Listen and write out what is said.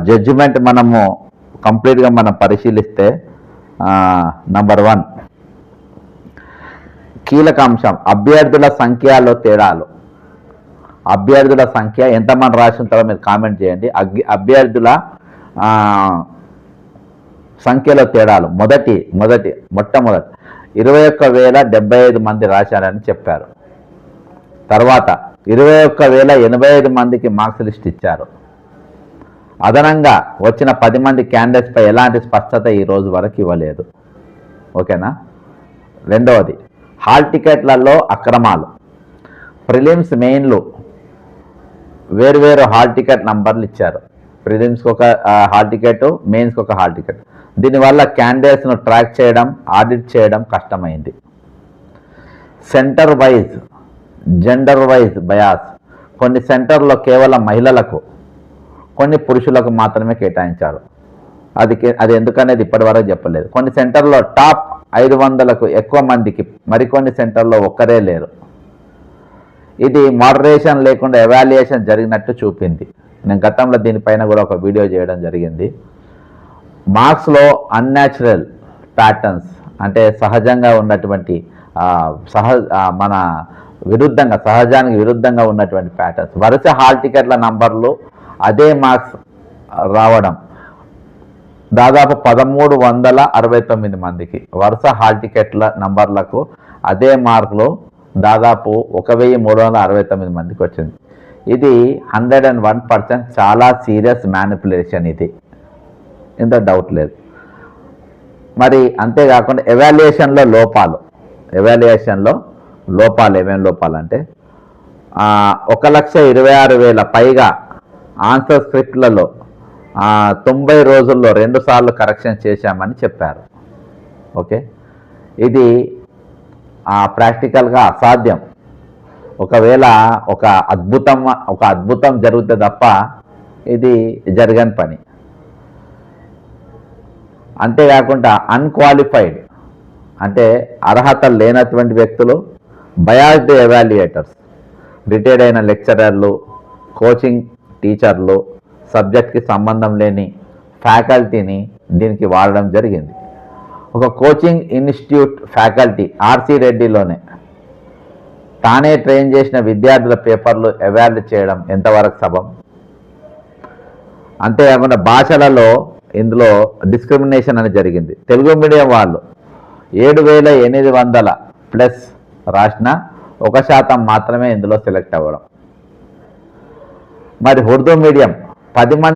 Judgement మనము కంప్లీట్గా మనం పరిశీలిస్తే నంబర్ 1 కీలక అంశం అభ్యర్థుల సంఖ్యలో తేడాలు. అభ్యర్థుల సంఖ్య ఎంతమంది రాసి ఉంటారో మీరు కామెంట్ చేయండి. అభ్యర్థుల సంఖ్యలో తేడాలు. మొట్టమొదటి 21,075 మంది రాశారని చెప్పారు. తర్వాత 21,085 మందికి మార్క్స్ లిస్ట్ ఇచ్చారు. అదనంగా వచ్చిన 10 మంది క్యాండిడేట్స్పై ఎలాంటి స్పష్టత ఈ రోజు వరకు ఇవ్వలేదు. ఓకేనా. రెండవది హాల్ టికెట్లలో అక్రమాలు. ప్రిలిమ్స్ మెయిన్లు వేరువేరు హాల్ టికెట్ నంబర్లు ఇచ్చారు. ప్రిలిమ్స్కి ఒక హాల్ టికెట్, మెయిన్స్కి ఒక హాల్ టికెట్. దీనివల్ల క్యాండిడేట్స్ను ట్రాక్ చేయడం, ఆడిట్ చేయడం కష్టమైంది. Centre wise gender wise bias. కొన్ని సెంటర్లో కేవలం మహిళలకు, కొన్ని పురుషులకు మాత్రమే కేటాయించారు. అది ఎందుకనేది ఇప్పటివరకు చెప్పలేదు. కొన్ని సెంటర్లో టాప్ 500కు ఎక్కువ మందికి, మరికొన్ని సెంటర్లో ఒక్కరే లేరు. ఇది మోడరేషన్ లేకుండా ఎవాల్యుయేషన్ జరిగినట్టు చూపింది. నేను గతంలో దీనిపైన కూడా ఒక వీడియో చేయడం జరిగింది. మార్క్స్లో అన్యాచురల్ ప్యాటర్న్స్ అంటే సహజంగా ఉన్నటువంటి మన విరుద్ధంగా, సహజానికి విరుద్ధంగా ఉన్నటువంటి ప్యాటర్న్స్. వరుస హాల్ టికెట్ల నంబర్లు అదే మార్క్స్ రావడం. దాదాపు 1,369 మందికి వరుస హాల్ టికెట్ల నంబర్లకు అదే మార్కులు దాదాపు 1,369 మందికి వచ్చింది. ఇది 101% చాలా సీరియస్ మ్యానిపులేషన్. ఇది ఇంత డౌట్ లేదు. మరి అంతేకాకుండా ఎవాల్యుయేషన్లో లోపాలు. ఏమేమి లోపాలంటే 1,26,000 పైగా ఆన్సర్ స్క్రిప్ట్లలో 90 రోజుల్లో 2 సార్లు కరెక్షన్ చేశామని చెప్పారు. ఓకే, ఇది ప్రాక్టికల్గా అసాధ్యం. ఒకవేళ ఒక అద్భుతం జరిగితే తప్ప ఇది జరగని పని. అంతేకాకుండా అన్క్వాలిఫైడ్ అంటే అర్హత లేనటువంటి వ్యక్తులు, బయాస్డ్ ఎవాల్యుయేటర్స్, రిటైర్డ్ అయిన లెక్చరర్లు, కోచింగ్ టీచర్లు, సబ్జెక్ట్కి సంబంధం లేని ఫ్యాకల్టీని దీనికి వాడడం జరిగింది. ఒక కోచింగ్ ఇన్స్టిట్యూట్ ఫ్యాకల్టీ ఆర్సి రెడ్డిలోనే తానే ట్రైన్ చేసిన విద్యార్థుల పేపర్లు ఎవాల్యూ చేయడం ఎంతవరకు సబబ్? అంతేకాకుండా భాషలలో ఇందులో డిస్క్రిమినేషన్ అని జరిగింది. తెలుగు మీడియం వాళ్ళు 7,800 ప్లస్ రాసిన 1% మాత్రమే ఇందులో సెలెక్ట్ అవ్వడం. మరి ఉర్దూ మీడియం 10 మంది